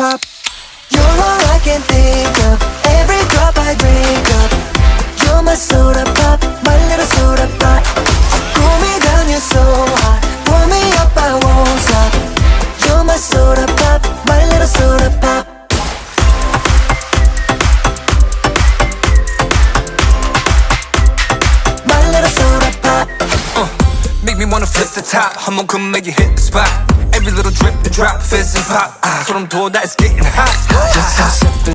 pop. You're all I can think of, every drop I drink up. You're my soda pop, my little soda pop. Cool me down, you're so hot, pour me up, I won't stop. You're my soda pop, my little soda pop. My little soda pop. Make me wanna flip the top, 한번큼 make you hit the spot. Every little drip, the drop, fizz and pop. 소름 돋아, it's getting hot. Just a sip